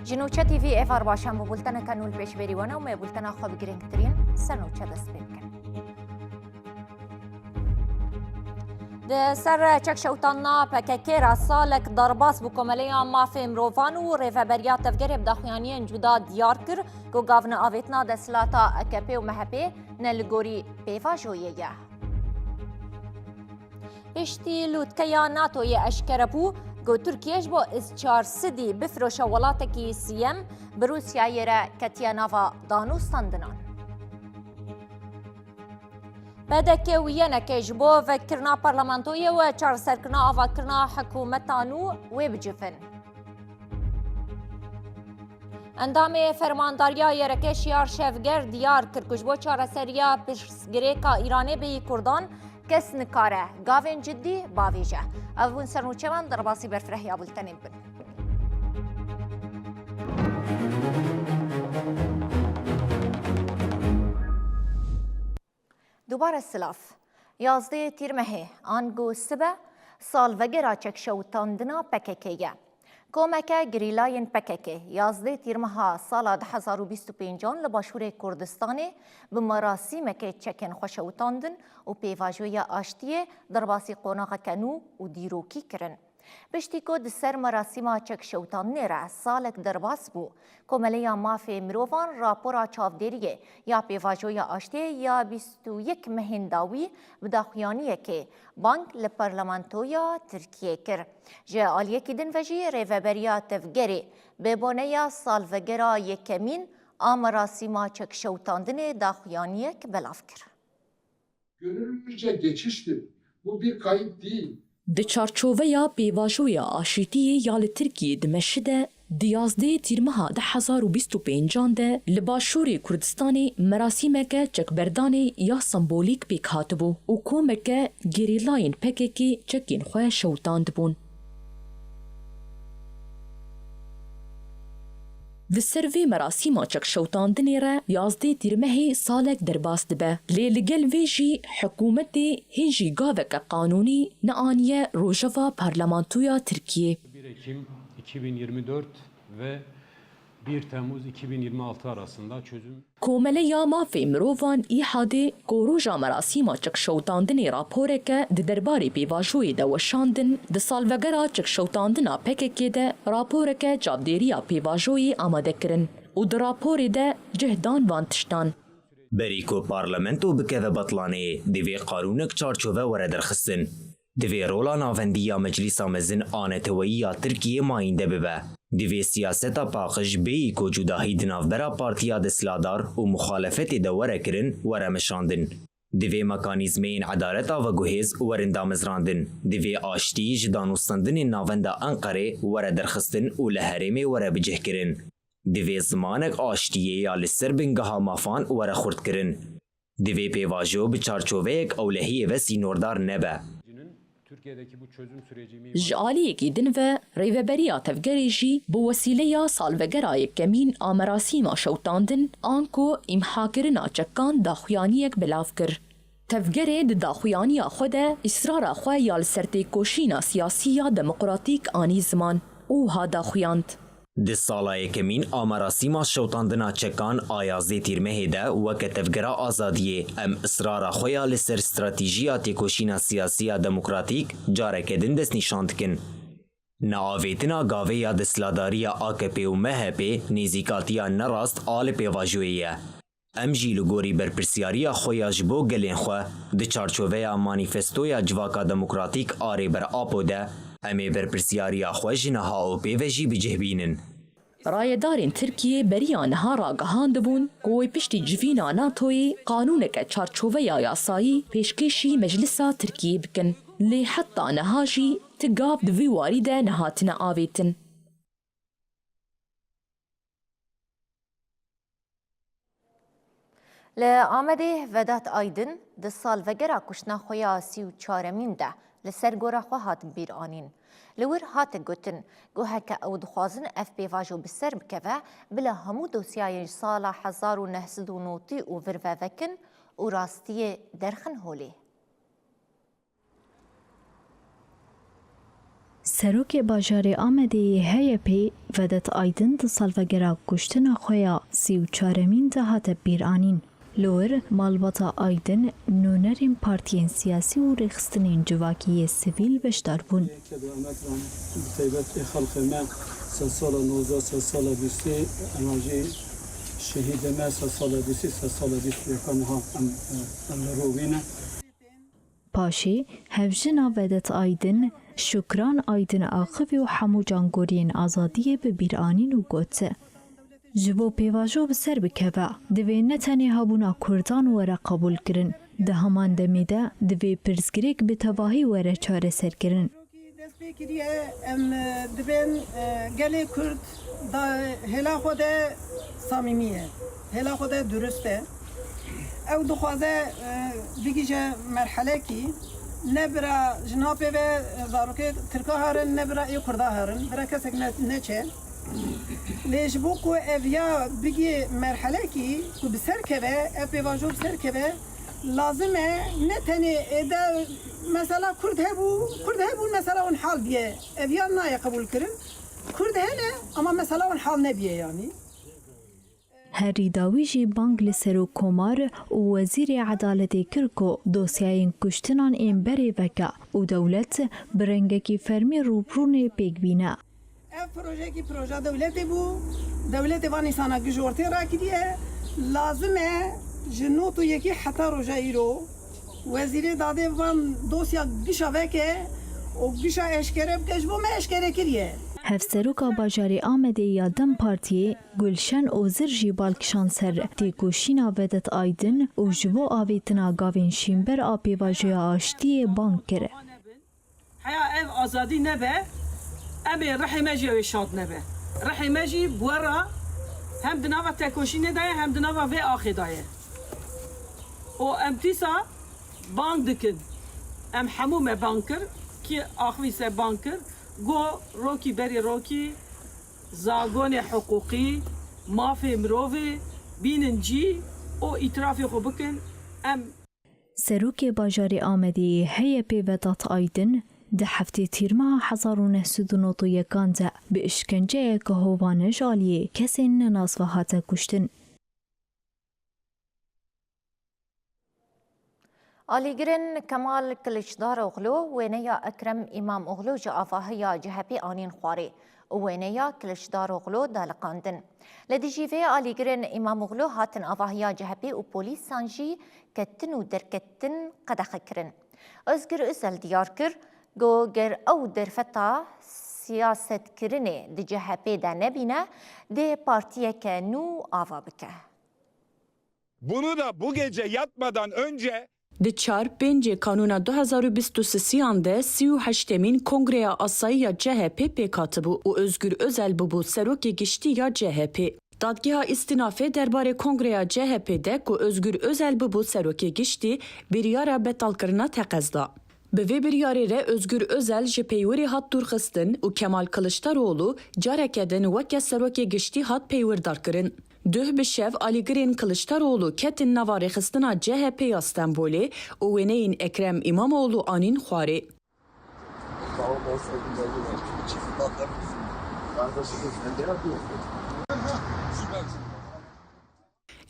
جنوچه تي في اف 4 شنبه بولتنا كانوا البيش بريوانا وما بولتنا خو بگرنگترین سنوچه دست بکن. ده سر چک شوتانا پککیرا سالک درباس بو کمالیا مافی مروفان و ریفبریا تفگر بداخیانی جدا دیار کر که گاون آویتنا دسلاتا اکپی و محپی نلگوری پیفا جویه. پشتی لوتکیا ناتوی اشکربو که ترکیهش با از 400 بفروش ولاتکی سیم بروسیای را کتیا نوا دانوستاندنان. بدک وینکش با وکرنا پارلمانتوی و 4 سرکنا آواکرنا حکومتانو و بجفن. اندام فرمانداریا رکش یار شفگر دیار کرکش با 4 سریا پشگریکا ایرانی به کردان کس نکاره گاوین جدی باویجه. اون سرنوچه من در باسی برفرهی آبولتنین بن. دوباره سلاف 11 تیر مهی آنگو سبه سال وگرا چک شوتاندنا پککیه. کومکه گریلاین پککه 11 تیر مها سال 2025 لباشور کردستانی به مراسم که چکن خوشوتاندن و پیواجوی آشتیه در باسی قوناغ کنو و دیروکی کرن. پشتی که سر مراسم چک شوتاندنی را سالک در باس بو کمالیا مافی مروفان راپورا چاودریه یا پیواجوی آشتیه یا 21 مهنداوی بداخیانیه که بانک لپارلمانتویا ترکیه کر. جه آلیه که دن وجی ریوبریا تفگری ببانه یا سال وگرا یکمین مراسم چک شوتاندنی داخیانیه که بلاف کر. Gönüllüce geçiştir. Bu bir kayıp değil. Di çarçoveya pêvajoya aşîtiyê ya li Tirkiyê di Meşidê di 11 tîrmeha 2025 de li Başûrê Kurdistanê merasîmeke çekberdanê ya sembolîk pêk hatibû û komeke gerîlayên PKK çekên xwe şewtan dibûn. Di ser vê merasîma çekşewtandinê re 11 tîrmehê salek derbas dibe. Lê li gel vê jî hikûmetê hên jî gaveke qanûnî neaniye rojeva Parlamentoya Tirkiye. 1 Ekim 2024 ve 1 Temmuz 2026 arasında çözüm. Komeleya mafê mirovan îhadê ku roja merasîma çekşewtandinê raporeke di derbarê pêvajoyê de weşandin, di salvegera çekşewtandina PKK de raporeke çavdêriya pêvajoyê amade kirin û di raporê de cihdan van tiştan. Berî ku parlamento bikeve betlanê divê qanûnek çarçove were derxistin. Divê rola navendiya Meclîsa Mezin Aneteweyî Tirkiyê mayînde bibe. Divê siyaseta paqij bêyî ku cudahî di navbera Partiya Desthilatdar û muxalefetê de were kirin were mişandin. Divê mekanîzmeyên edaleta veguhêz werin damezrandin. Divê aştî ji danûstandinên navenda Enqerê were derxistin û li herêmê were bicih kirin. Divê zimanek aştiyê ya li ser bingeha mafan were xurt kirin. Divê pêvajo bi çarçoveyek ewlehiyê ve sînordar nebe. Türkiye'deki bu çözüm süreci Ji aliyekî din ve rêveberiya tevgerê jî bi wesîleya salvegera yekemîn a merasîma şewtandin an ku îmhakirina çekan daxuyaniyek belav kir. Tevgerê di daxuyaniya xwe de îsrara xwe ya li ser têkoşîna siyasî demokratîk anî ziman û ha daxuyand. Di sala yekemîn a merasîma şewtandina çekan a 11 tîrmehê de weke tevgera azadiyê em îsrara xwe ya li ser stratîjiya têkoşîna siyasî demokratîk careke din destnîşan dikin. Neavêtina gavê ya desthilatdariya AKP û MHP nêzîkatiya nerast a li pêvajoyê ye. Em jî li gorî berpirsyariya xwe ya ji bo gelên xwe di çarçoveya manîfestoya civaka demokratîk a rêber APO de em ê berpirsyariya xwe ji niha û pêve jî bicih bînin. Rayedarên Tirkiye beriya niha ragihandibûn ku wê piştî civîna NATOyê qanûneke çarçoveya yasayî pêşkêşî Meclîsa Tirkiyê bikin. Lê heta niha jî ti gav di vî warî de nehatine avêtin. لآمده ودات آیدن ده سال وگرا کشنا خویا 34 ده لسر گورا خو هات بیر آنین. لور هات گوتن گوه که او دخوازن اف پیواجو بسر بکوه بلا همو دوسیای سال 1990 و وروه وکن و راستی درخن هولی. سروک باجار آمده هیپی ودت آیدن د سالوگرا کشتن خویا 34مین دهات بیرانین. لور مالباتا آیدن نونرین پارتیین سیاسی و رخستنین جواکی سیویل بشدار بون. سال 19 سال 20 انرژی شهید ما سال 20 سال 20 کامها روینه پاشی هفجنا ودت آیدن شکران آیدن آخوی و حمو جانگورین آزادی به بیرانین و گوته. جبو پیواجو بسر بکبه دوی نتنی هابونا کردان وره قبول کرن. ده همان دمیده دوی پرزگریک به تواهی وره چاره سر کرن. فکریه دبن گلی کرد دا هلا خود صمیمیه هلا خود درسته او دخوازه بگیجه مرحله کی نبرا جنابه و زاروکه ترکا هرن نبرا ای کرده هرن برا کسک نچه لیش بو کو اویا بگی مرحله کی کو بسر کبه او پیواجو بسر کبه لازمه نتنی ادا مثلا کرد هبو مثلا اون حال بیه اویا نای قبول کرن کرد هنه اما مثلا اون حال نبیه یعنی هری داویجی بانگ لسرو کمار و وزیر عدالت کرکو دوسیاین کشتنان این بری وکا و دولت برنگکی فرمی روبرون پیگ بینه. اف پروژه کی پروژه دولتی بو دولت وانی سانا گجورتی را کدیه لازمه جنو تو یکی حتی روژه ایرو وزیر داده وان دوسیا گشا وکه و گشا اشکره بکش بو ما اشکره کریه. هفسروکا باجاری آمده یادم پارتی گلشن او زرجی بالکشان سر تیکوشینا ودت آیدن و جبو آویتنا گاوین شیمبر آپی واجه آشتی بانک کره. حیا اف آزادی نبه امی رحی مجی و شاد نبه رحی مجی بورا هم دناوا تکوشینه دایه هم دناوا و آخی دایه و ام تیسا بانک دکن ام حموم بانکر کی آخوی سه بانکر گو روکی بری روکی زاگون حقوقی مافی مروفی بیننجی او ایترافی خو بکن ام سروک باجاری آمده هی پیوتات آیدن ده هفته تیرما 1991 ده به اشکنجه که هوانش آلیه کسی نناس و هاته کشتن. آلیگرن کمال کلشدار اغلو وینیا اکرم امام اغلو جعفاهیا جهبی آنین خواری وینیا کلشدار اغلو دالقاندن. لدیجیوه آلیگرن امام اغلو هاتن آواهیا جهبی و پولیس سانجی کتن و درکتن قدخ کرن. ازگر ازل دیار کر گو گر او درفتا سیاست کرنه دی جهبی ده نبینه دی پارتیه که نو آوا بکه. Bunu da bu gece yatmadan önce Di 4-5 Kanûna 2023 de 38-mîn Kongreya Asayiya CHP pêkatibû û Özgür Özel bûbû serokê giştî ya CHP. Dadgeha îstînafê derbarê Kongreya CHP de ku Özgür Özel bûbû serokê giştî biryara betalkirina teqez da. Bi vê biryarê re Özgür Özel ji peywerê hat dûrxistin û Kemal Kılıçdaroğlu careke din weke serokê giştî hat peywerdarkirin. Duh bi şev alîgirên Kılıçdaroğlu ketin nava rêxistina CHP-ya Stenbolê û wêneyên Ekrem İmamoğlu anîn xwarê.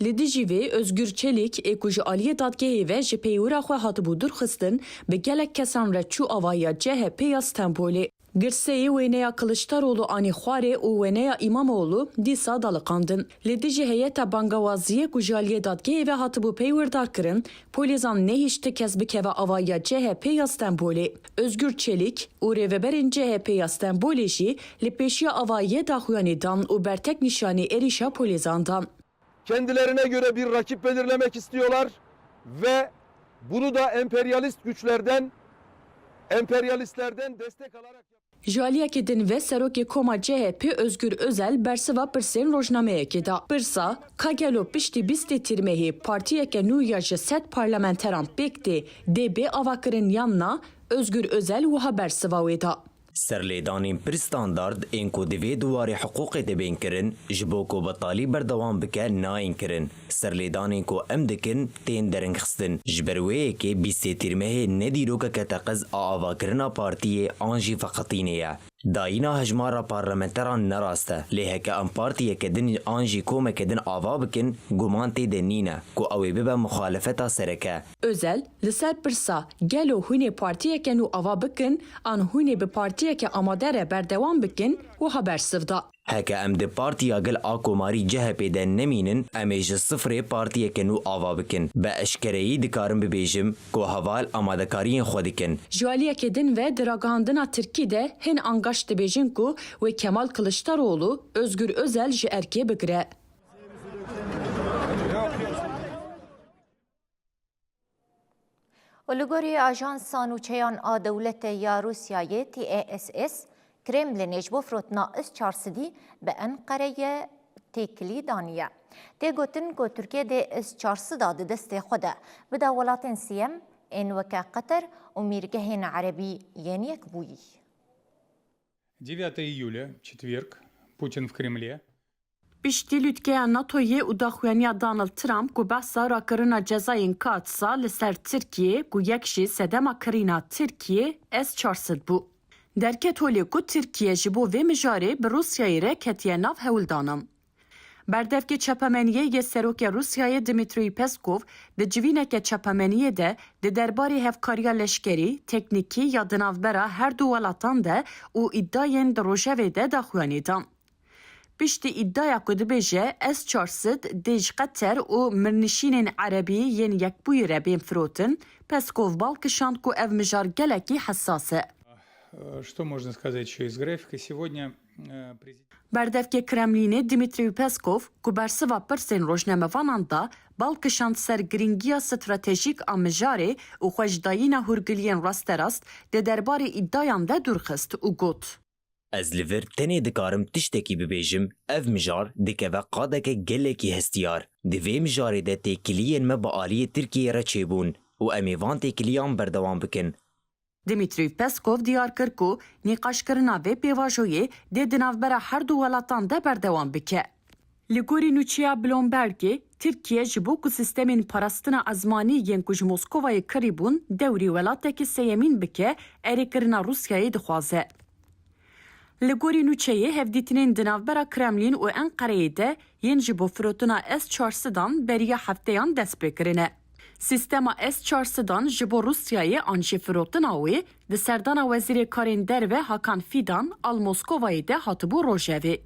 Li dijî vê Özgür Çelik ê ku ji aliyê dadgehê ve ji peywira xwe hatibû dûrxistin bi gelek kesan re çû avaya CHP-ya Stenbolê. Girseyê wêneya Kılıçdaroğlu anî xwarê û wêneya İmamoğlu dîsa daliqandin. Li dijî heyeta bangawaziyê ku ji aliyê dadgehê ve hatibû peywirdarkirin, polîzan nehîş ti kes bikeve avaya CHP-ya Stenbolê. Özgür Çelik û rêveberên CHP-ya Stenbolê jî li pêşiya avayê daxuyanî dan û bertek nîşanî êrişa polîzan dan. Kendilerine göre bir rakip belirlemek istiyorlar ve bunu da emperyalistlerden destek alarak Jaliyekê din ve serokê Koma CHP Özgür Özel bersiva pirsên rojnameyekê da. Pirsa, ka gelo piştî bîstê tîrmehê partiyeke nû ya ji sed parlamenteran pêk tê dê bê avakirin yanna Özgür Özel wiha bersiva wê da. سرلێدانên pir standard ên ku divê duwarê hiqûqê dibên kirin ji bo ku betalî berdewam bike nayên kirin. Serlêdanên ku em dikin tên deringxistin. Ji ber wê yekê bîstê tîrmehê ne dîrokeke teqez a avakirina partiyê an jî veqetînê ye. Dayîna hejmara parlamenteran nerast e. Lê heke em partiyeke din an jî komeke din ava bikin, guman tê de nîne ku ew ê bibe muxalefeta sereke. Özel, li ser pirsa gelo hûnê partiyeke nû ava bikin, an hûnê bi partiyeke amade re berdewam bikin û haber sivda. Heke em di partiya gel a komarî CHP de nemînin, em ê ji sıfrê partiyeke nû ava bikin. Be eşkereyî dikarim bibêjim ku heval amadekariyên xwe dikin. Ji aliyekê din ve di ragihandina Tirkî de hin angaş dibêjin ku wê Kemal Kılıçdaroğlu, Özgür Özel ji erkê bigire. ولگوری آژانس سانوچهان آ دولت یا روسیای TASS کرملین اجبو فروتنا اس چارسدی به انقره تکلی دانیه. تیگوتن که ترکیه ده اس چارسدا ده دست خوده به دولاتین سیم این وکا قطر و میرگهین عربی یعنی یک بویی. 9 июля, четверг, Путин в Кремле. Piştî lûtkeya NATOyê û daxuyaniya Donald Trump ku behsa rakirina cezayên Katsa li ser Tirkiye ku yek jî sedema kirîna Tirkiye S-400 bû. Derket holê ku Tirkiye ji bo vê mijarê bi Rusyayê re ketiye nav hewildanan. Berdevkê çepemeniyê yê serokê Rusyayê Dmitry Peskov di civîneke çepemeniyê de di derbarê hevkariya leşkerî, teknîkî ya di navbera her du welatan de û îddayên di rojevê de daxuyanî dan. Piştî îddaya ku dibêje S-400 dê ji Qeter û mirnişînên Erebî yên Yekbûyî re bên firotin, Peskov balkişand ku ev mijar gelekî hessas e. Что можно сказать еще из графика? Сегодня Berdevkê Kremlînê Dmitry Peskov ku bersiva pirsên rojnamevanan da balkişand ser giringiya stratejîk a mijarê û xwejdayîna hûrgiliyên rasterast di derbarê îddayan de dûrxist û got. Ez li vir tenê dikarim tiştekî bibêjim, ev mijar dikeve qadeke gelekî hestiyar. Di vê mijarê de têkiliyên me bi aliyê Tirkiyeyê re çêbûn û em ê van têkiliyan berdewam bikin. Dmitry Peskov diyar kir ku nîqaşkirina vê pêvajoyê dê di navbera her du welatan de berdewam bike. Li gorî nûçeya Bloombergê, Tirkiye ji bo ku sistemên parastina ezmanî yên ku ji Moskovayê kirî bûn dewrî welatekî seyemîn bike, erêkirina Rusyayê dixwaze. Li gorî nûçeyê hevdîtinên di navbera Kremlîn û Enqereyê de yên ji bo firotina S-400 beriya hefteyan dest pêkirine. Sistema S-400 ji bo Rusyayê an jî firotina wê di serdana Wezîrê Karên Derve Hakan Fidan al Moskovayê de hatibû rojevê.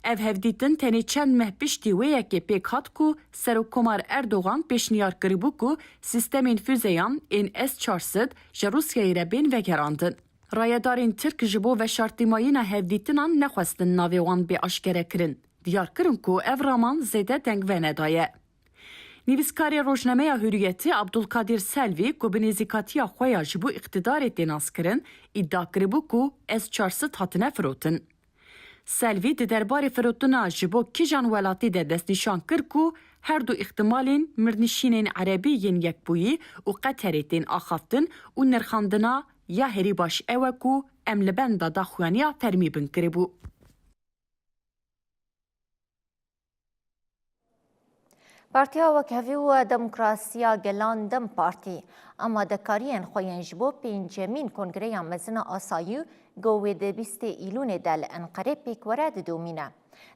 Ev hevdîtin tenê çend meh piştî wê yekê pêk hat ku Serokkomar Erdogan pêşniyar kiribû ku sistemên füzeyan ên S-400 ji Rusyayê re bên vegerandin. Rayedarên Tirk ji bo veşartîmayîna hevdîtinan nexwestin navê wan bê aşkere kirin. Diyar kirin ku ev raman zêde deng venedaye. Nivîskarê Rojnameya Hürriyetê Abdulkadir Selvi ku bi nêzîkatiya xwe ya ji bo îqtidarê tê naskirin, îddia kiribû ku S-400 hatine firotin. Selvi di derbarê firotina ji bo kîjan welatî de destnîşan kir ku her du îhtimalên mirnişînên Erebî yên Yekbûyî û Qeterê tên axaftin û nirxandina ya herî baş ew e ku em li benda daxuyaniya fermî bin kiribû. پارتیا وکهوی و دموکراسیا گلان دم پارتی اما دکاریان خوین جبو پنجمین کنگره مزن آسایو گوه ده 20 ایلون دل انقره پیک ورد دومینه.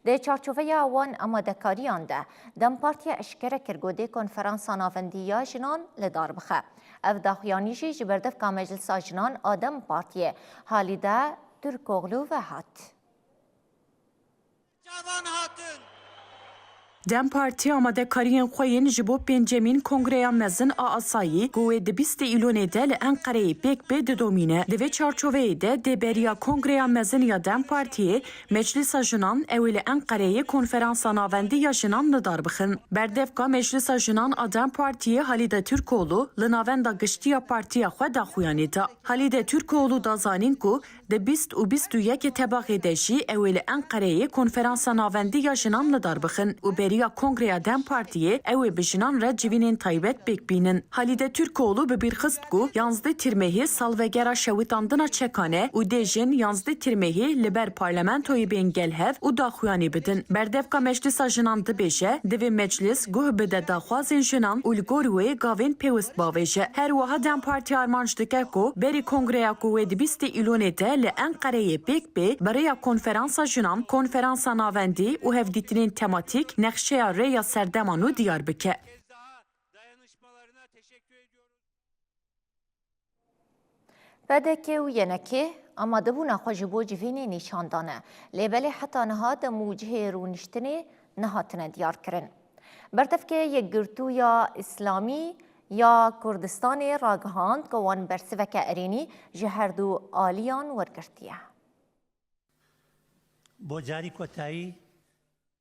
ده چارچوبه وان اما دکاریان ده دم پارتیا اشکره کرگوده کنفرانس ناوندیا جنان لدار بخه. اف داخیانیشی جبردف که مجلس جنان آدم پارتیه حالی ده ترکوغلو و هات. Dem Parti amadekariyên xwe yên ji bo pêncemîn Kongreya Mezin a Asayî ku wê di 20 îlonê de li Enqereyê pêk bê didomîne. Di vê çarçoveyê de dêberiya Kongreya Mezin ya Dem Partiyê Meclisa Jinan ew ê li Enqereyê konferansa navendî ya jinan nidar bixin. Berdevka Meclisa Jinan a Dem Partiyê Halide Türkoğlu li navenda giştiya partiya xwe daxuyanî da. Halide Türkoğlu da zanîn ku di 20 û 21 tebaxê de jî ew ê li Enqereyê konferansa navendî ya jinan nidar bixin û alîya Kongreya Dem Partiyê ew ê bi jinan re civînên taybet bêkbînin. Halîde Türkoğlu bi bîrxist ku 11 Tirmehî salvegera şewitandina çekan e û dê jin 11 Tirmehî li ber parlamentoyê bên gelhev û daxuyanî bidin. Berdevka Meclîsa Jinan dibêje divê meclis guh bide daxwazên jinan û li gor wê gavên pêwîst bavêje. Her wiha Dem Partiya armanc dike ku berî Kongreya ku wê di 20 îlonê de li Enqereyê pêk bê berêya konferansa jinan, konferansa navendî û hevdîtinên tematik nexşeya rêya serdeman û diyar bike. پدکه و ینکه آماده بونا خوش بو جوینی نشاندانه لیبلی حتی نها ده موجه رونشتنی نهاتنه دیار کرن. برتفکه یک گرتو یا اسلامی یا کردستان راگهاند گوان برسوک ارینی جهردو آلیان ورگرتیه. با جاری کتایی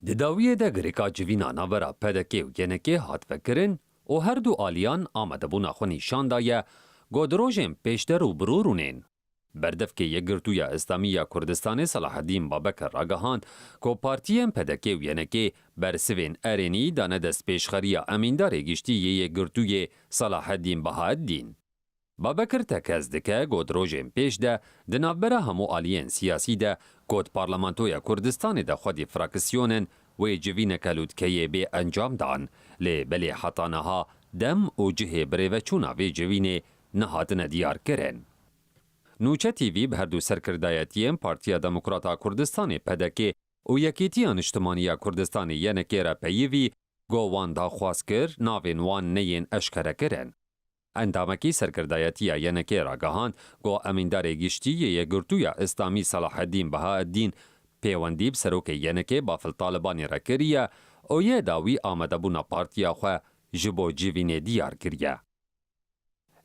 د داویه د گریکا جوینا ناورا پدکه و ینکه هات فکرن او هر دو آلیان آمده بونا خو نشاندایه گودروژن پیشتر و برورونین. بردفکه یگرتویا اسلامیه کردستان صلاح الدین بابکر راگهاند که پارتیین پدکه و ینکه برسوین ارینی دانه دست پیشخریا امیندار گشتی یگرتوی صلاح الدین بهاءالدین. بابکر تکز دکه گودروژن پیش ده دنابره همو آلیین سیاسی ده گود پارلمانتویا کردستان ده خودی فراکسیونن و جوین کلودکه بی انجام دان لی بلی حطانها دم و جه بریوچونا وی جوینه نهاتن دیار کرن. نوچه تیوی به هر دو سرکردایتیم پارتیا دموکراتا کردستان پدکه و یکیتیان اجتماعی کردستان ینکه را پیوی گوان دا خواست کر ناوین وان نین اشکره کرن. اندامکی سرکردایتی ینکه را گهاند گو امیندار گشتی یگرتویا اسلامی صلاح الدین بهاءالدین پیوندیب سروک ینکه بافل طالبانی را کریه او یه داوی آمده بونا پارتیا خواه جبو جیوینه دیار کریه.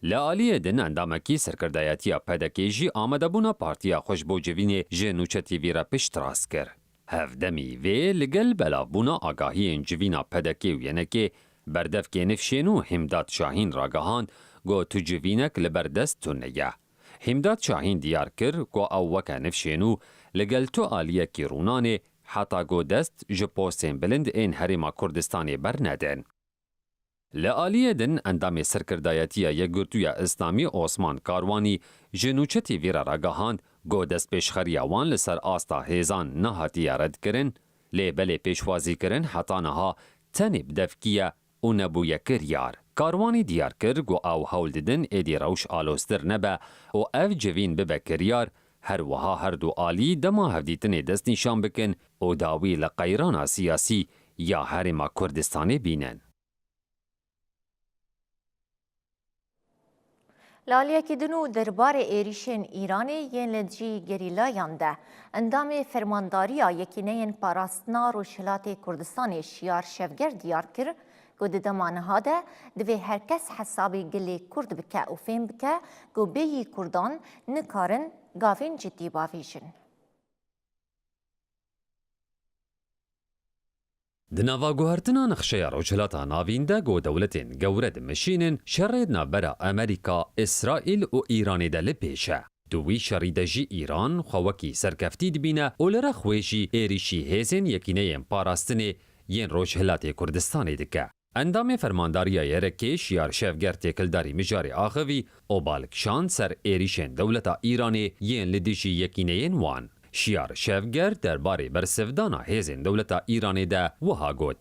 لعالیه دن اندامکی سرکردایتی پدکی جی آمده بونا پارتیا خوش بو جوینه جنوچه تیوی را پشت راست کر. هفدمی وی لگل بلا بونا آگاهی جوینا پدکی و ینکه بردف که نفشینو همداد شاهین راگهاند گو تو جوینک لبردست تو نگه. همداد شاهین دیار کر گو او وکا نفشینو لگل تو آلیه کی رونانه حتا گو دست جپوستین بلند این حریما کردستانی برندن. لعالیه دن اندام سرکردایتی یگرتویا اسلامی عثمان کاروانی جنوچتی ویرا راگهاند گو دست پیشخریاوان لسر آستا هیزان نهاتی رد کرن لی بلی پیشوازی کرن حتا نها تنب دفکیه و نبویه کریار. کاروانی دیار کر گو او حول ددن ایدی روش آلوستر نبه و او جوین ببه کریار هر وها هر دو آلی دما هفدیتن دست نشان بکن و داوی لقیران سیاسی یا حرم کردستانی بینن. لالیه که دنو دربار ایریشن ایرانی ین لدجی گریلایان ده اندام فرمانداریا یکینین پاراستنا روشلات کردستان شیار شفگر دیار کر گو دمانها ده دوی هرکس حسابی گلی کرد بکه و فیم بکه گو بیی کردان نکارن گاوین جدی باویجن. دناوا گوهرتنا نخشیا روجلاتا ناوینده گو دولتین گورد مشینن شردنا برا امریکا، اسرائیل و ایرانی ده لپیشه. دوی شریده جی ایران خواکی سرکفتی دبینه و لرخویجی ایریشی هیزن یکینه پاراستنه ین روجلات کردستانی دکه. اندام فرمانداریا یرکی شیار شفگر تکلداری مجاری آخوی و بالکشان سر ایریشن دولتا ایرانی ین لدیجی یکینه وان. شیار شفگر درباره برسفدانا هیزن دولتا ایرانی ده وها گود.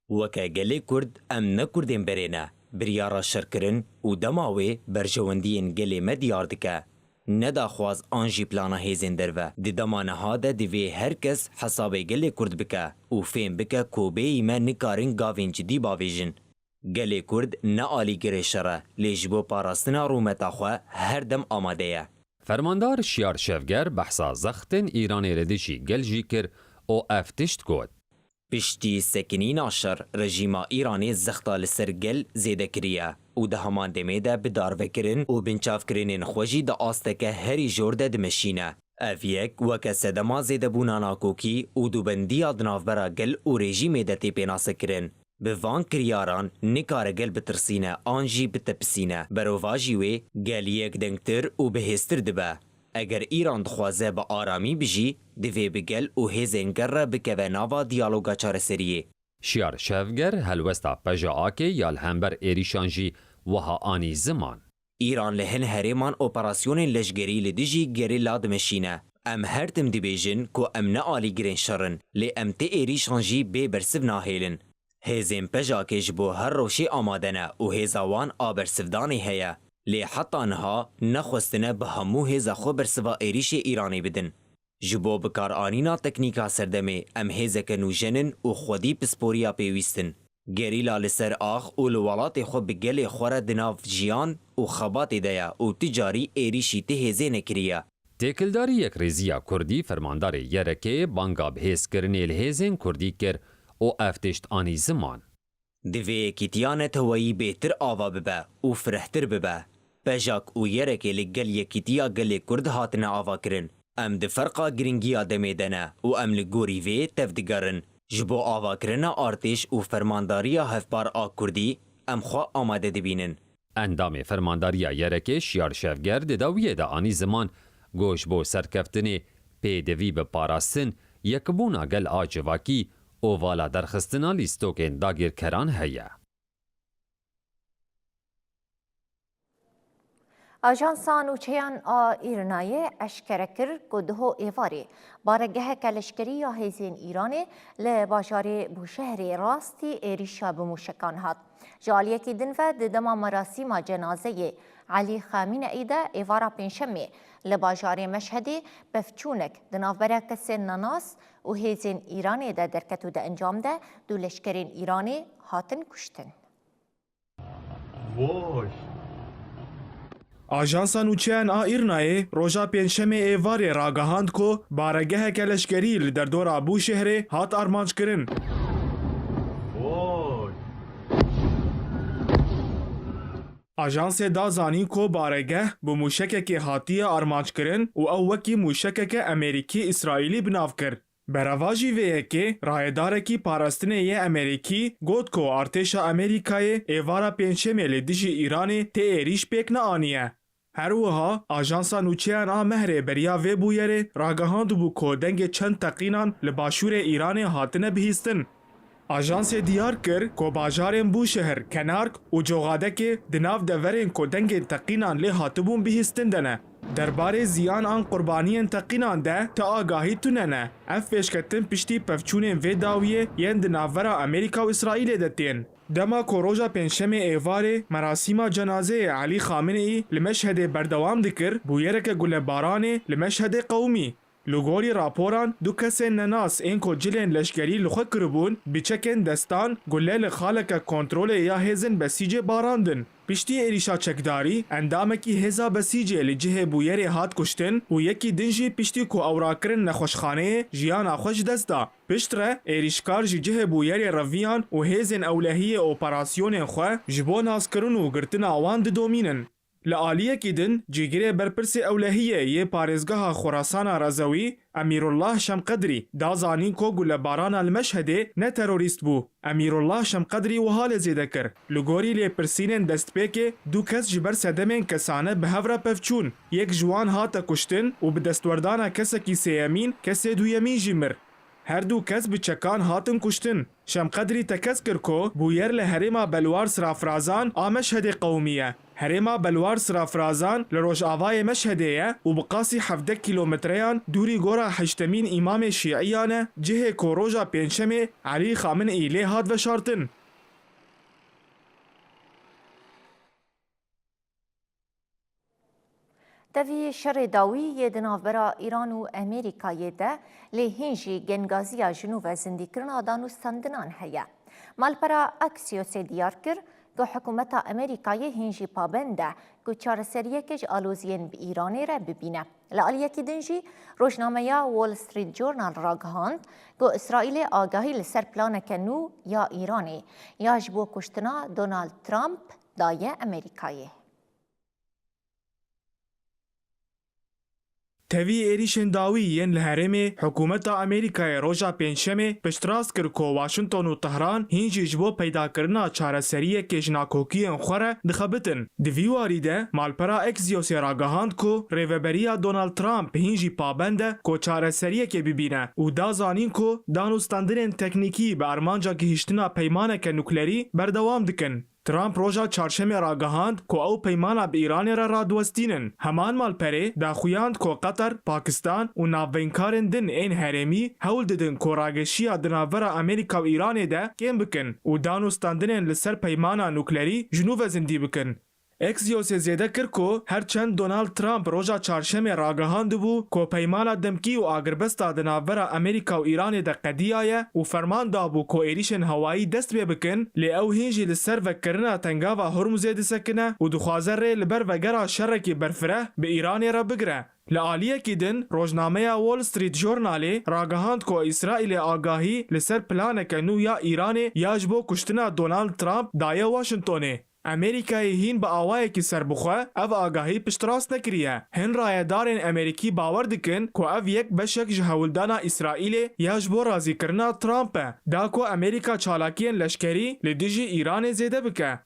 وکه گلی کرد ام نکردین برینه بریارا شرکرن و دماوی برجواندین گلی مدیار دکه. ندا خواز آنجی پلانا هیزن دروه. دی دمانه ها ده دیوی هر کس حساب گلی کرد بکه و فیم بکه کوبه ایمه نکارن گاوین جدی باویجن. گلی کرد نه آلی گریشره لیجبو پاراستنا رومتا خواه هر دم آماده. فرماندار شیار شفگر بحثا زختن ایرانی ردشی گلجی کر او افتشت گود. پشتی سکنین آشر رژیما ایرانی زختا لسر گل زیده کریه و ده همان دمیده بدار وکرن و بنچاف کرنین خوشی ده آستکه هری جورده دمشینه. اویک وکه سدما زیده بونانا کوکی و دو بندی آدناف برا گل و رژیمه ده تیپیناسه کرن. به وان کریاران نکاره گل بترسینه آنجی بتپسینه برواجی وی گل یک دنگتر و بهستر دبه. اگر ایران دخوازه با آرامی بجی دوی بگل و هزنگر را بکوه ناوا دیالوگا چاره سریه. شیار شفگر هلوستا پجا آکه یال همبر ایریشانجی وها آنی زمان. ایران لهن هریمان اپراسیون لشگری لدیجی گریلا دمشینه. ام هر تم دیبیجن کو ام نه آلی گرین شرن لی ام تی ایریشان جی بی برسف ناهیلن. هزین پجاکش بو هر روشی آمادنه و هزاوان آبرسفدانی هیا لی حتی نها نخواستنه به همو هزا خو برسفا ایریش ایرانی بدن. جبو بکار آنینا تکنیکا سردمه ام هزک نوجنن و خودی پسپوریا پیویستن. گریلا لسر آخ و لولات خو بگل خورا دناف جیان و خبات دیا و تجاری ایریشی ته هزین کریا. تکلداری یک ریزیا کردی فرماندار یرکه بانگا بهز کرنی الهزین کردی کر او افتشت آنی زمان. دوی کتیانت هوایی بهتر آوا ببه و فرحتر ببه. بجاک و یرکه لگل یکیتیا گل کرد هاتن آوا کرن. ام ده فرقا گرنگی آدمه دنه و ام لگوری وی تفدگرن. جبو آوا کرنا آرتش و فرمانداری هفبار آ کردی ام خواه آماده دبینن. اندام فرمانداری یرکه شیار شفگر داویه دا آنی زمان گوش بو سرکفتنی پیدوی به پاراستن یکبونا گل آجواکی او والا درخستنا لیستوکن داگیر کران هیا. آژانسا نوچهان ایرنای اشکره کر که دهو ایواری بارگه کلشکری یا هیزین ایرانی لباجار بوشهر راستی ایریشا بموشکان هات. جالیه که دنفه ددما مراسیم جنازه علی خامنه‌ای ده ایوارا پنجشنبه لباجار مشهدی بفچونک دنافبره کسی ناناس و هیزین ایرانی ده درکتو ده انجام ده دو لشکرین ایرانی هاتن کشتن. آژانسا نوچهان ایرنای روژا پنجشنبه ایواری راگهاند کو بارگه کلشکری لدردورا بوشهر هات آرمانج کرن. آژانس دا زانی کو بارگه بو موشکک هاتی آرمانج کرن و او وکی موشکک امریکی اسرائیلی بناف کر. برواجی ویه که رایدارکی پاراستنه یه امریکی گود کو ارتشا امریکای ایوارا پنجشنبه لدیجی ایرانی ته ایریش پیک نه آنیه. هر وها آژانسا نوچهان مهر بریا و بویره راگهاند بو کو دنگ چند تقینان لباشور ایرانی هاتنه بهیستن. آژانس دیار کر کو باجارن بوشهر کنارک و جوغادک دناف دورن کو دنگ تقینان لی هاتبون بهیستن دنه. درباره زیان آن قربانیان تقینان ده تا آگاهی توننه. افش کتن پشتی پفچونن و داویه ین دناورا امریکا و اسرائیل دتین. دما کوروجا پنجشنبه ایواره مراسم جنازه علی خامنه‌ای لمشهد بردوام دکر بویرک گل بارانه لمشهد قومی. لوگوری راپوران دو کسی نناس این کو جلین لشگری لخوا کربون بچکن دستان گله خالک کنترول یا هزن بسیج باراندن. پشتی ایریشا چکداری اندامکی هزا بسیجه لجه بویری هات کشتن و یکی دنجی پشتی کو اوراکرن نخوشخانه جیان آخوش دستا. پشتره ایریشکار جه بویری رویان و هزن اولهی اپراسیون خواه جبو ناس کرن و گرتن آوان دومینن. لآلیه کدن جیگره برپرس اولهیه یه پارزگاه خراسان رازوی امیرالله شمقدری دازانی کو گل باران المشهده نه تروریست بو. امیرالله شمقدری و حال زیده کر. لگوری لی پرسینن دست پیکه دو کس جبر سدمین کسانه به هفره پفچون. یک جوان هاتا کشتن و به دستوردان کسکی سیامین کسی دویمین جمر. هر دو کس به چکان هاتن کشتن. شمقدری تکس کر کو بویر لحرما بلوار سرافرازان مشهد قومیه. هرما بلوار سرافرازان لروج آوای مشهدیه و بقاسی 17 کیلومتریان دوری گورا هشتمین امام شیعیانه جه کوروجا پنجشنبه علی خامنه‌ای لی هات و شارتن. دوی شر داوی یه دناورا ایران و امریکای ده لی هنجی گنگازی جنوب زندی کرنا دانو سندنان هیا. مالپرا اکسیوس دیار کر که حکومت امریکای هنجی پابنده که چارسریه کج آلوزین به ایرانی را ببینه. لعالیه که دنجی روشنامه یا وال استریت جورنال را گهاند که اسرائیل آگاهی لسر پلان کنو یا ایرانی یا جبو کشتنا دونالد ترامپ دایه امریکایی. کەوی ێریشên dawî yên li herêmê Hikûmeta Amerîkayê roja pênçemê piştrast kir ku Washington û Tehran hîn jî ji bo peydakirina çareseriyekê ji nakokiyên xwe re dixebitin. Di vî warî de malpera Axiosê ragihand ku rêveberiya Donald Trump hîn jî pabend e ku çareseriyekê bibîne û da zanîn ku danûstandinên teknîkî bi armanca gihîştina peymaneke nuklerî berdewam dikin. Trump roja çarşemê ragihand ku ew peymana bi Îranê re radwestînin. Heman malperê daxuyand ku Qetar, Pakistan û navbeynkarên din ên herêmî hewl didin ku rageşiya di navbera Amerîka û Îranê de kêm bikin û danûstandinên li ser peymana nuklerî ji nû ve zindî bikin. Axiosê zêde kir ku herçend Donald Trump roja çarşemê ragihand ku peymana demkî û agirbesta di navbera Amerîka û Îranê de qediya ye û ferman dabû ku êrişên hewayî dest pê bikin, lê ew hîn jî li ser vekirina tengava Hormuzê disekine û dixwaze rê li ber vegera şerrekî berfireh bi Îranê re bigire. Li aliyekî din rojnameya Wall Street Journalê ragihand ku İsraîlê agahî li ser planeke nû ya Îranê ya ji bo kuştina Donald Trump daye Washingtonê. Amerîkayê hîn bi awayekî serbixwe ev agahî piştrast nekiriye. Hin rayedarên Amerîkî bawer dikin ku ev yek beşek ji hewildana İsraîlê ya ji bo razîkirina Trump e, da ku Amerîka çalakiyên leşkerî li dijî Îranê zêde bike.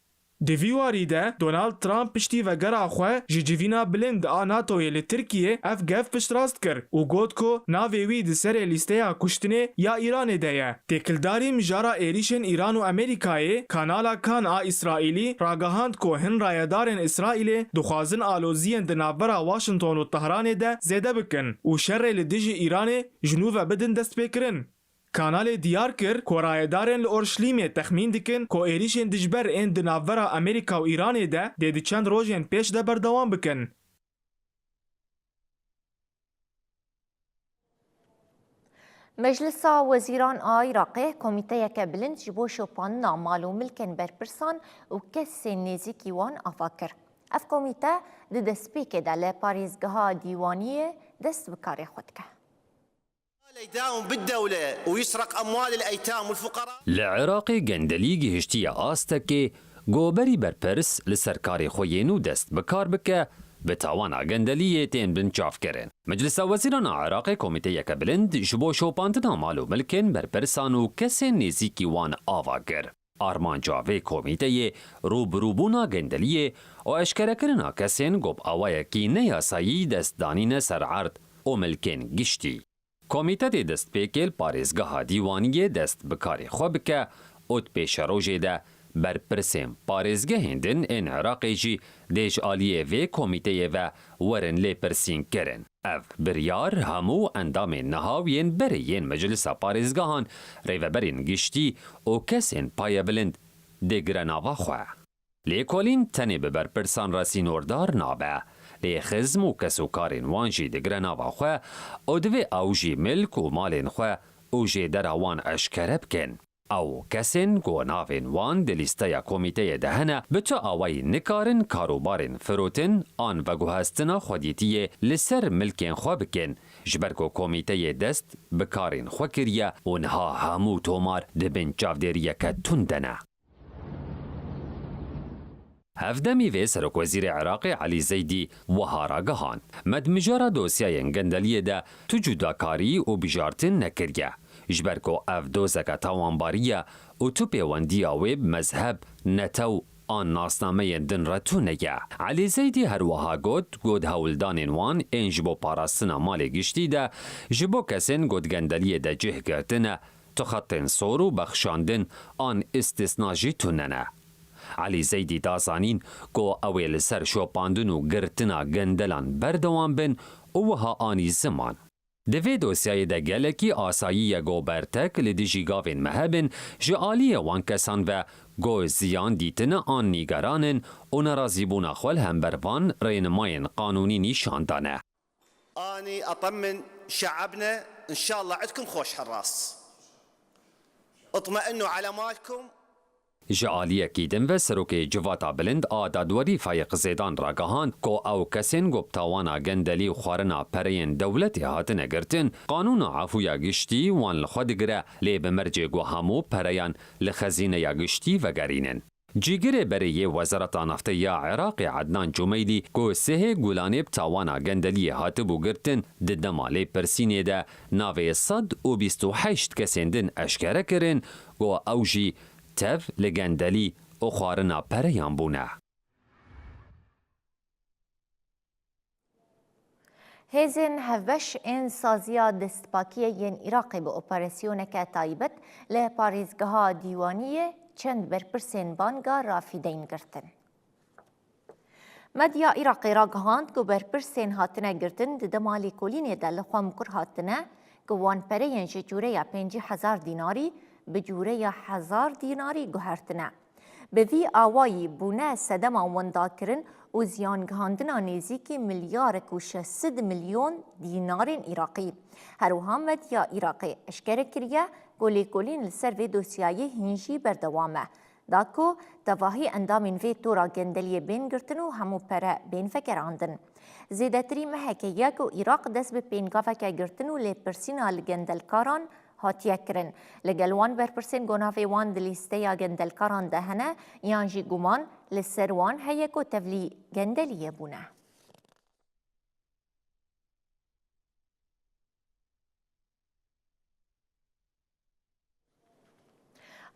Di vî warî de Donald Trump piştî vegera xwe ji civîna bilind a NATOyê li Tirkiyê ev gev piştrast kir û got ku navê wî di serê lîsteya kuştinê ya Îranê de ye. Têkildarî mijara êrişên Îran û Amerîkayê Kanala Kan a İsraîlî ragihand ku hin rayedarên İsraîlê dixwazin aloziyên di navbera Washington û Tehranê de zêde bikin û şerrê li dijî Îranê ji nû ve bidin destpêkirin. Kanalê diyar kir ku rayedarên li Orşlîmê texmîn dikin ku êrişên dijber ên di navbera Amerîka û Îranê de dê di çend rojên pêş de berdewam bikin. Meclisa Wezîran a Iraqê komîteyeke bilind ji bo şopandina mal û milkên berpirsan û kesên nêzîkî wan ava kir. Ev komîte di destpêkê de li parêzgeha dîwaniyê dest bi karê xwe dike. لعراقی گندلی گهشتی آستکی گوبری برپرس لسرکاری خوینو دست بکار بکه به تاوان گندلی تین بنچاف کرن. مجلس وزیران عراق کمیته یک بلند جبو شوپاندنا مالو ملکن برپرسان و کسی نزیکی وان آوا گر. آرمان جاوه کمیته روبروبونا گندلیه و اشکره کرنا کسین گوب آوائه کی نیاسایی دست دانین سر عرض و ملکن گشتی. کمیته دست پیکل پارێزگەها دیوانیê dest bi karê xwe bike û pêşe rojê de berpirsên parêzgehên din ên Iraqê jî dêj aliyê vê komîteyê ve werin lêpirsîn kirin. Ev biryar hemû endamên nihav yên berê yên meclisa parêzgehan, rêveberên giştî û kesên payebilind digire nava xwe. Lêkolîn tenê bi berpirsan re sînordar nabe. لê xizm û kesûkarên wan jî digire nava xwe û divê ew jî milk û malên xwe û jê dera wan eşkere bikin. Ew kesên ku navên wan di lîsteya komîteyê de hene bi tu awayî nikarin karobarên firotin an veguhestina xwedîtiyê li ser milkên xwe bikin ji ber ku komîteyê dest bi karên xwe kiriye û niha hemû tomar dibin çavdêriyeke tund de ne. هفدمی وی سرکوزیر عراقی علی زیدی وها راگهان. مدمجارا دوسیای گندلیه ده تو جداکاری و بجارتن نکریه. جبرکو اف دوزک تاوانباریه و تو پیوندی آویب مذهب نتو آن ناسنامه دن را تو نگه. علی زیدی هر وها گود هولدان وان این جبو پاراستنا مال گشتی ده جبو کسین گود گندلیه ده جه گرتنه تو خطین سورو بخشاندن آن استثناجی تو ننه. علی زیدی دازانین کو اویل سر شوپاندن و گرتنا گندلان بردوان بن و وها آنی زمان. دوی دوسیای ده گلکی آسایی گو برتک لدیجی گاوین مهبن جعالی وان کسان و گو زیان دیتن آن نیگرانن و نرازیبون خوال هم بروان رینماین قانونی نشاندانه. آنی اطمن شعبنا ان شاء الله عندكم خوش حراس. اطمئنوا على مالكم. جعالیه کیدن و سروک جواتا بلند آدادوری فایق زیدان راگهان کو او کسین گبتاوانا گندلی و خوارنا پرین دولتی هاتن اگرتن قانون عفویا گشتی وان لخود گره لی بمرجه گو همو پریان لخزینه یا گشتی و گرینن. جیگر بریه وزارت نفتی عراق عدنان جمیدی که سه گولانه بتاوانا گندلی هاتبو گرتن د دمالی پرسینه ده ناوی 128 کسیندن اشکره کرن و اوجی تف لگندلی و خوارنا پریان بونه. هێزن هەڤەش ئێن سازیە دەستپاکیە عێراقی بە ئۆپەراسیۆنێکە تایبەت لە پارێزگەها دیوانیە چەند بەرپرسێن بانگا ڕافیدەین گرتن. مەدیا عێراقی ڕاگەهاند و بەرپرسێن هاتنە گرتن ددەما لێکۆلینێدا لە خوا مکوڕ هاتنە کە وانپەرەیەن ji جوورەیە 5,000 دیناری bi جوورەیە 1,000 دیناری guhertine. Bi vî awayî bûne sedema wendakirin û ziyangihandina nêzîkî milyarek û 600 milyon dînarên Îraqî. Herwiha medya Îraqê eşkere kiriye ku lêkolîn li ser vê dosyayê hîn jî berdewam e. Da ku tevahî endamên vê tora gendeliyê bên girtin û hemû pere bên vegerandin. Zêdetirî meheke yek û Îraq dest bi pêngaveke girtin û lêpirsîna li gendelkaran hatiye kirin. Li gel wan berpirsên gonavê wan di lîsteya gendelkaran de hene yan jî guman li ser wan heye ku tevlî gendeliyê bûne.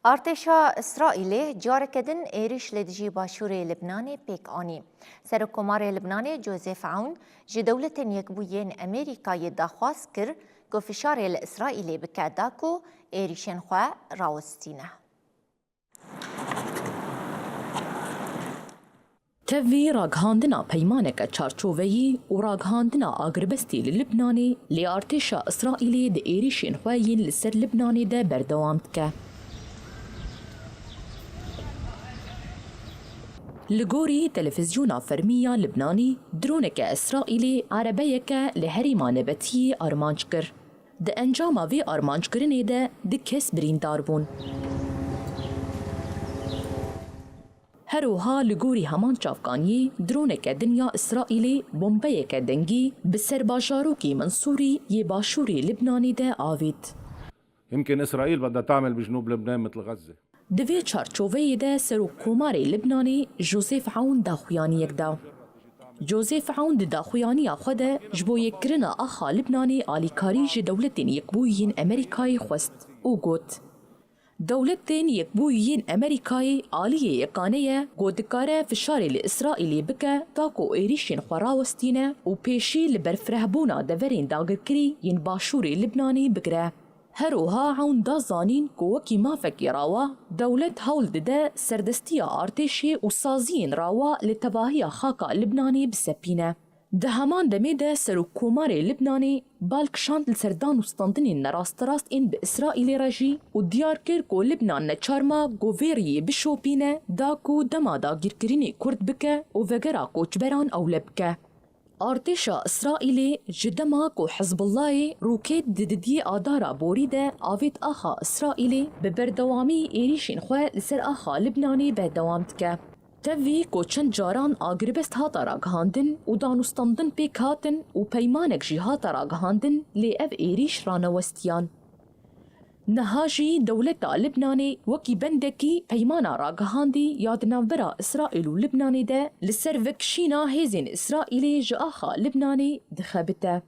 Artêşa İsraîlê careke din êriş li dijî başûrê Libnanê pêk anî. Serokkomarê Libnanê Joseph Aoun ji dewletên Yekbûyên Amerîkayê daxwaz kir ku fişarê li İsraîlê bike da ku êrişên xwe rawestîne. Tevî raghandina peymaneke çarçoveyî û raghandina agrbestî li Libnanê lê artêşa İsraîlê di êrişên xwe yên li ser Libnanê de berdewam dike. Li gorî televizyona fermiya Libnanî droneke İsraîlê erebeyeke li herîma nebetiyê armanc kir. Di encama vê armançkirinê de di kes birîndar bûn. Herwiha li gorî heman çavkaniyê droneke dinya İsraîlê bombeyeke dengî bi ser bajarokê Mansourî yê başûrê Libnanê de avît. يمكن إسرائيل بدها تعمل بجنوب لبنان مثل غزة. Di vê çarçoveyê de Serokkomarê Libnanê Joseph Aoun daxuyaniyek da. Joseph Aoun di daxuyaniya xwe de ji bo yêkkirina axa Libnanê alîkarî ji dewletên Yekbûyîn Amerîkayê xwest û got. Dewletên Yekbûyîn Amerîkayê aliyê yekanê ye got dikare fişarê li İsraîlê bike ta ku êrişên xwe rawestîne û pêşî li berfirehbûna deverên dagirkirî yên başûrê Libnanê bigire. Herwiha Aoun da zanîn ku wekî mafekê rawa dewlet hewl dide serdestiya artêşê û saziyên rawa li tevahiya xaka Libnanê bisepîne. Di heman demê de Serokkomarê Libnanê balkişand li ser dan û standinên nerast ên bi İsraîlê re jî û diyar kir ku Libnan neçarma govêriyê bişopîne da ku dema dagîrkirînê Kurd bike û vegera koçberan ewle bike. Artêşa İsraîlê ji dema ku Hizbullahê rokêt di didiyê adara borî de avêt axa İsraîlê bi berdewamî êrişên xwe li ser axa Libnanê berdewam dike. Tevî ku çend caran agrbest hata ragihandin û danûstandin pêk hatin û peymanek jî hata ragihandin lê ev êrîş ranewestiyan. Niha jî dewleta Libnanê wekî bendekî peymana ragihandî ya di navbera İsraîl û Libnanê de li ser vekişîna hêzên İsraîlê ji axa Libnanê dixebite.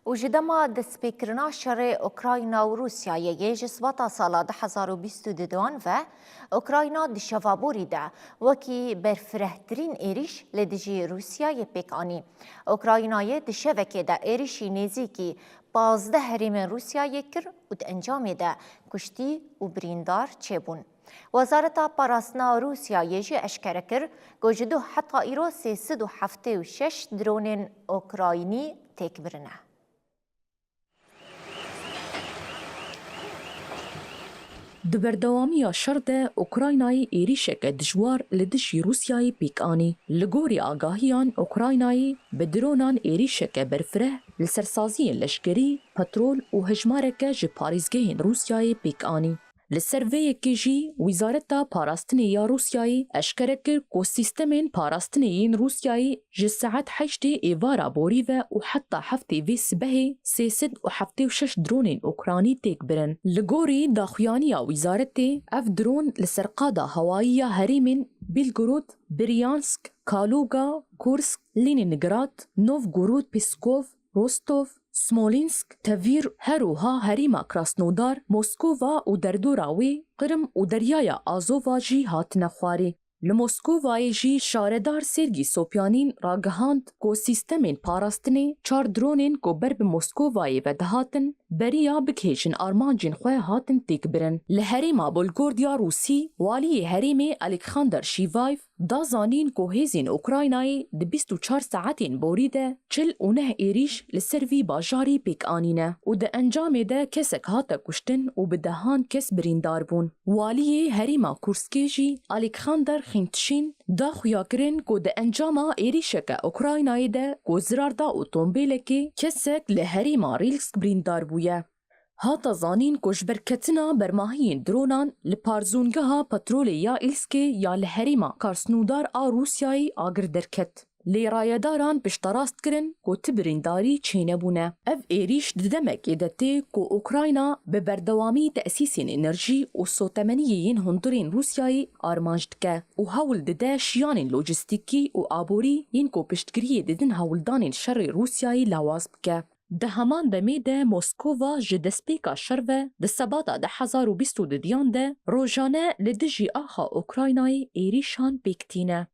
û ji dema destpêkirina şerê Ukrayna û Rûsyayê yê ji sibata sala 2022 ve Ukrayna di şevaborî de wekî berfirehtirîn êriş li dijî Rûsyayê pêk anî. Ukraynayê di şevekê de êrişî nêzîkî 15 herêmên Rûsyayê kir û di encamê de kuştî û birîndar çêbûn. Wezareta Parastina Rûsyayê jî eşkere kir ku ji du heta îro 376 dronên Ukraynî têkbirine. Di berdewamiya şer de Ukraynayê êrişeke dijwar li dijî Rûsyayê pêk anî. Li gorî agahiyan Ukraynayê bi dronan êrişeke berfireh li ser saziyên leşkerî, petrol û hejmareke ji parêzgehên Rûsyayê pêk anî. لسرویکی جی وزارتا پاراستنی یا روسیایی اشکره کرد که سیستمین پاراستنیین روسیایی جساعت 8 ایوارا بوری و حتی هفته وی سبه 376 درون اوکرانی تیک برن. لگوری داخویانی وزارتی اف درون لسرقادا هوایی هریمین بیلگورود، بریانسک، کالوگا، کورسک، لینینگراد، نوفگورود پیسکوف، روستوف، سمولینسک، تاویر، هروها هریما کراسنودار، موسکووا و دردوراوی، قرم و دریای آزووا جی هاتنه خواری. لموسکووای جی شاردار سرگی سوپیانین راگهاند کو سیستمین پاراستنی 4 درونین کو برب موسکووای و دهاتن بریا بکیشن آرمانجین خواه هاتن تیک برن. لحریما بولگوردیا روسی والی حریم الکساندر شیوایف دا زانین کو هیزین اوکراینای ده 24 ساعتین بوریده 49 ایریش لسروی باجاری پیک آنینه و ده انجام ده کسک هاتا کشتن و بدهان کس بریندار بون. والی حریما کورسکی جی الکساندر خینتشین دا خویاکرین کو ده انجام ایریشک اوکراینای ده کو زراردا اوتومبیلکی کسک لحریما ریلسک بریندار بویه. هاتا زانین کش برکتنا برماهین درونان لپارزونگه ها پترول یا ایلسکی یا لحریما کارسنودار روسیایی آگر درکت. لی رایداران پشتراست کرن کو تبرینداری چینه بونه. اف ایریش ددمک ایدته کو اوکراینا به بردوامی تأسیسین انرژی و سوتمنیین هندورین روسیایی آرمانجد که و هول دده شیانین لوجستیکی و آبوری ین کو پشتگری ددن هولدانین شر روسیایی لوازب که. ده همان دمی ده موسکووا جدسپیکا شروه ده سباتا ده 1022 دیان ده روژانه لدجی آخا اوکراینای ایریشان بیکتینه.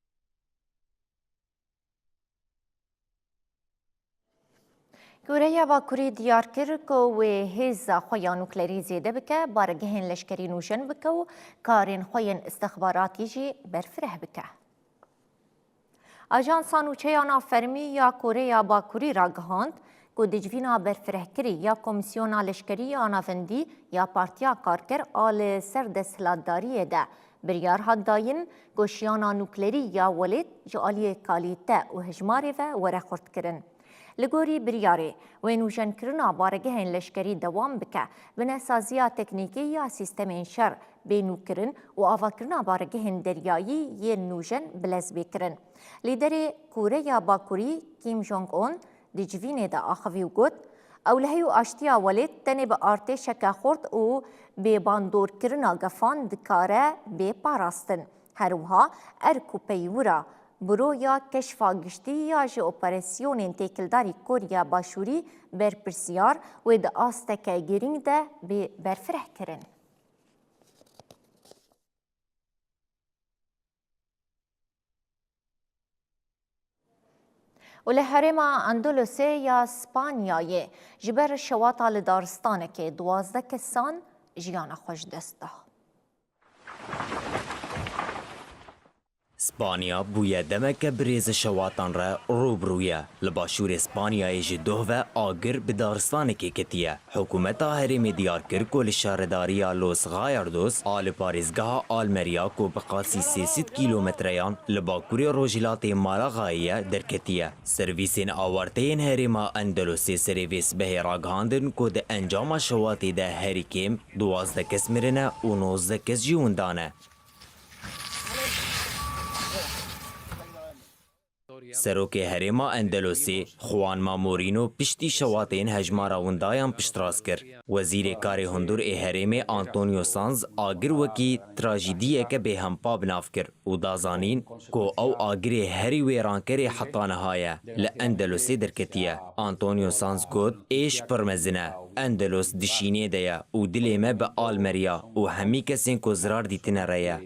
کوریا باکوری دیار کر که و هیزا خویا نوکلری زیده بکه بارگهین لشکری نوشن بکه و کارین خوین استخباراتی جی برفره بکه. آژانس نوچه‌یان فرمی یا کوریا باکوری را گهاند که دجوینا برفرهکری یا کمیسیون لشکری آنافندی یا پارتیا کارکر آل سر دستهلاتداری ده بریار هات داین گوشیانا نوکلری یا ولید جالی کالیته و هجماری و وره خورد کرن. لگوری بریاری و نوشن کرنا بارگهین لشکری دوام بکه بنا سازیا تکنیکی یا سیستم انشر بینو کرن و آوا کرنا بارگهین دریایی یه نوشن بلز بکرن. لیدر کوریا باکوری کیم جونگ اون دیجوینه دا آخوی و گود اولهی و آشتیا ولید تنه به ارتشک خورد و به باندور کرنا گفان دکاره به پاراستن. هروها ارکو پیورا برویا کشفا گشتی یا جه اپراسیون تکلداری کوریا باشوری برپرسیار و دا آستکه گرینگ ده به برفره کرن. و لحرم اندلسه یا اسپانیای جبر شواطا لدارستانه که 12 کسان جیان خوش دسته. اسپانیا بویا دمک بریز شواتان را روبرویه لباشور اسپانیای جدوه و آگر بدارستان که کتیه حکومت هرمی دیار کرد که لشارداریا لوس غایردوس آل پاریزگاه آلمریا که بقاسی 300 کیلومتریان لباکوری روجلات مالا غایه در کتیه سرویسین آوارتین هرما اندلوسی سرویس به راگهاندن که ده انجام شواتی ده هریکیم 12 کس مرنه و 19 کس جیوندانه. سروک هرما اندلوسی خوان مامورینو پشتی شواتین هجمارا وندایان پشتراز کر. وزیر کار هندور هرم آنتونیو سانز آگر وکی تراژیدیه که به هم پا بناف کر و دازانین کو او آگر هری ویران کری حطانه های لأندلوسی درکتیه. آنتونیو سانز گود ایش پرمزنه اندلوس دشینه دیا و دلیمه به آلمریا و همی کسین کو زرار دیتنه رایه.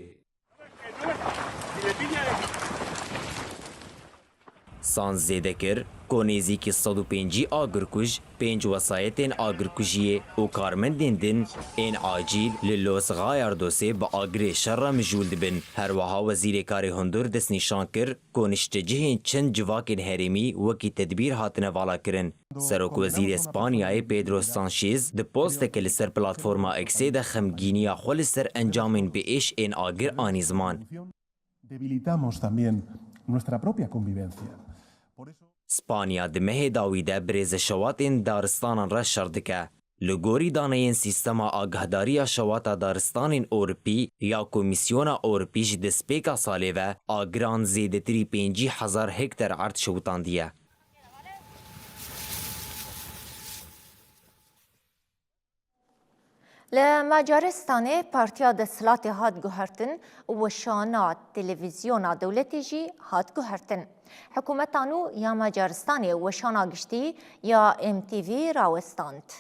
سانز زیده کر که نزدیک 105 آگرکوژ 5 وسایتین آگرکوژیه و کارمندین دن این عاجل للوس غایردوسه با آگر شر مجول دبن. هر وها وزیر کار هندور دست نشان کر که نشتجهین چند جواکین هرمی وکی تدبیر هاتنه والا کرن. سروک وزیر اسپانیای پیدرو سانشیز ده پوست که لسر پلاتفورما اکسی ده خمگینیا خول سر انجامین به ایش این آگر آنی زمان. Debilitamos también nuestra propia convivencia. اسپانیا دمه داویده بریز شواتین دارستان را شردکه. لگوری دانین سیستما آگهداری شواتا دارستان اورپی یا کمیسیونا اورپی جی دسپیکا سالی و آگران زیدتری 50,000 هکتر ارد شوتاندیه. لمجارستان پارتیا دسلات هات گوهرتن و شانا تلویزیونا دولتی جی هات گوهرتن. حکومتانو یا مجارستان و شانا گشتی یا MTV راوستاند.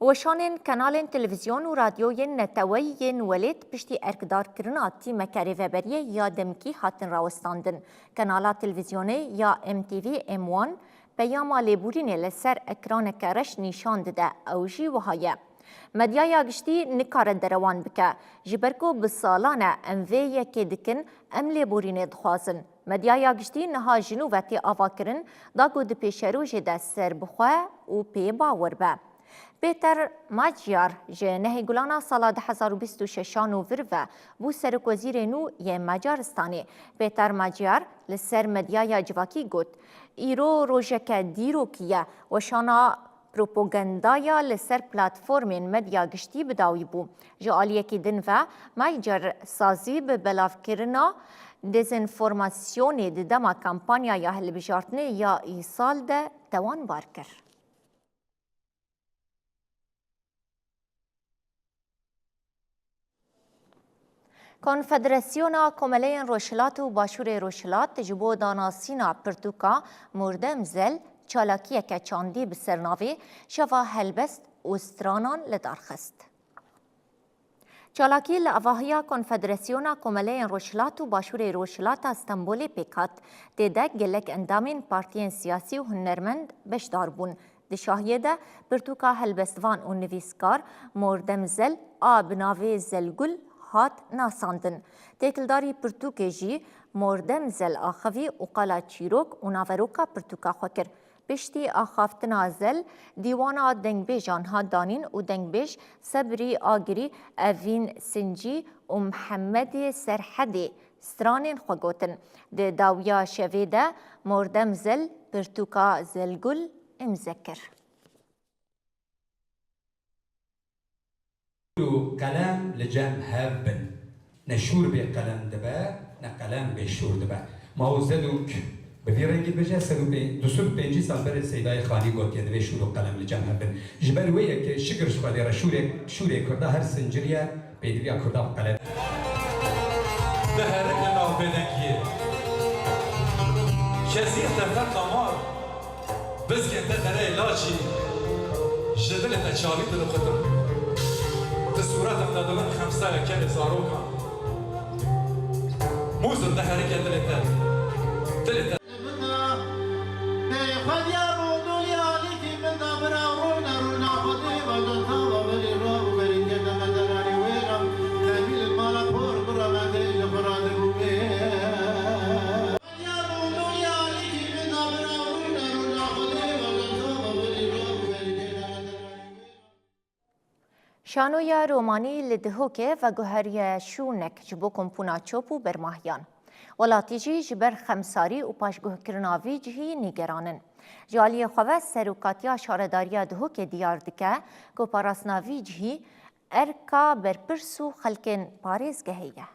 وشانین کانالین تلویزیون و رادیوین نتویین ولید پشتی ارکدار کرنا تیم کریوبریه یا دمکی هاتن راوستاندن. کانالات تلویزیونی یا MTV M1 پیاما لیبورین لسر اکران کرش نشان ده اوجی وهایه. مدیایا گشتی نکار دروان بکه. جبرکو بسالانه امویه که دکن ام لیبورین دخوازن. مدیایا گشتی نها جنوبتی آوا کرن داگو ده پیشروج ده سر بخواه و پی باور به. پیتر ماجیار جه نهی گلانا سال 2026 نوور و بو سرک وزیر نو یه مجارستانی. پیتر ماجیار لسر مدیایا جواکی گوت ایرو روژک دیرو کیه و شانا پروپاگندایا لسر پلاتفورمین مدیا گشتی بداوی بو. جالیه کی دن و ماجیار سازی به بلاف کرنا دیزنفورماسیونی دما کمپانیا یا هل بجارتنی یا ایسال ده توان بار کر. کنفدراسیونا کمالین روشلات و باشور روشلات جبو داناسینا پرتوکا مردم زل چالاکیه که چاندی بسرناوی شوا هلبست اوسترانان لدارخست. چالاکی لأواهیا کنفدراسیونا کمالین روشلات و باشور روشلات استنبولی پیکات دیده گلک اندامین پارتین سیاسی و هنرمند بشدار بون. دشاهیه ده پرتوکا هلبستوان و نویسکار مردم زل آبناوی زلگل هات ناساندن. تکلداری پرتوکه جی مردم زل آخوی و قلا چیروک و ناوروکا پرتوکا خوکر. پشتی آخافتنا زل دیوانا دنگبیجان ها دانین و دنگبیج صبری آگری اوین سنجی و محمد سرحدی سترانین خوگوتن. ده داویا شویده مردم زل پرتوکا زلگل امذکر. قلم لجم هبن نشور به قلم دبا نه قلم به شور دبا ما هو زدوک به في رنگی بجا دوسر پنجی سال بر سیدای خانی گفت که دوی شور قلم لجم هبن جبر ویه که شکر شوادی را شور کرده هر سنجریه بیدویا کرده قلم ده هرک نافذکیه شزیر تفرد دامار بس که دره لاشی جدل تشاوی دلو خطر صورت هم دادن 5 کل زاروکا موزن ده حرکت دلتا شانویا رومانی لدهوکه و گوهری شونک جبو کمپونا چوپو برماهیان. ولاتی جی جبر خمساری و پاشگوه کرناوی جهی نیگرانن. جالی خواه سروکاتیا شارداریا دهوکه دیار دکه که پاراسناوی جهی ارکا برپرسو خلکن پاریز گهیه.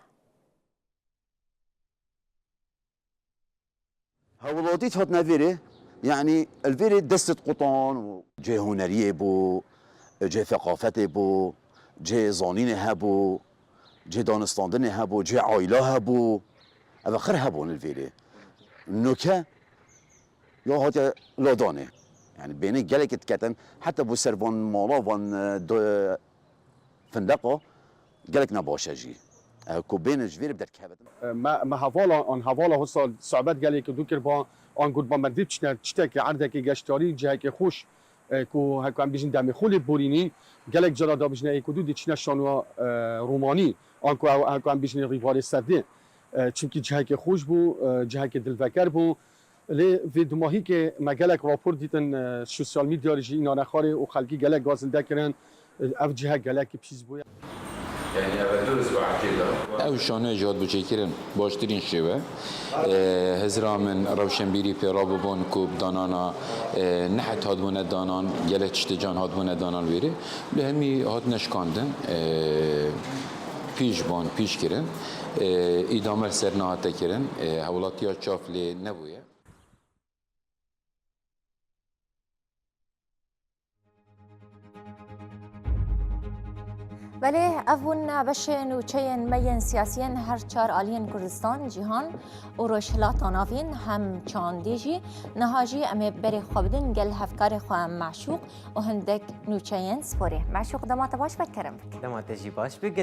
هولادی هات نویره يعني الفيري دستة قطن وجه هنريه بو جه ثقافته بو جه زانين هبو جه دانستاندن هبو جه عائله هبو اواخر هبون الفيري نوكا يا هات لادانه يعني بين جلك تكتن حتى بو سربان مالا وان دو فندقه جلك نباشه جي كوبين جوير بدك هبتن ما هوالا آن هوالا هسال صعبت جلك دوكر با آن گود با مدرید چتک عرضه که گشتاری جه که خوش کو هکو هم بیشتر دم خول بورینی گلک جلا دا بیشتر ایکودو دیچنه شانو رومانی آن کو هکو هم بیشتر ریوال سرده چونکی جه که خوش بو جه که دلفکر بو لی وی دماهی که مگلک راپور دیدن سوسیال میدیا رژی اینا نخاره و خلکی گلک گازل دکرن اف جه گلک پیش بویا يعني اول 2 اسبوع كده او شانه جهاد بچکرن باشترین شوه هزرا من روشنبیری پیرا بون کو دانانا نحت هادبونه دانان گله تشتجان هادبونه دانان ویری لهمی هات نشکاندن پیش بان پیش کرن ادامه سر نهاته کرن حولاتیا چافلی نبویه بله افون بشن و چین مین سیاسیین هر چار آلین کردستان جهان و روشلات آنافین هم چاندیجی نهاجی امی بری خوابدن گل هفکار خواه معشوق و هندک نوچین سپوری معشوق دمات باش بکرم دمات جی باش بگل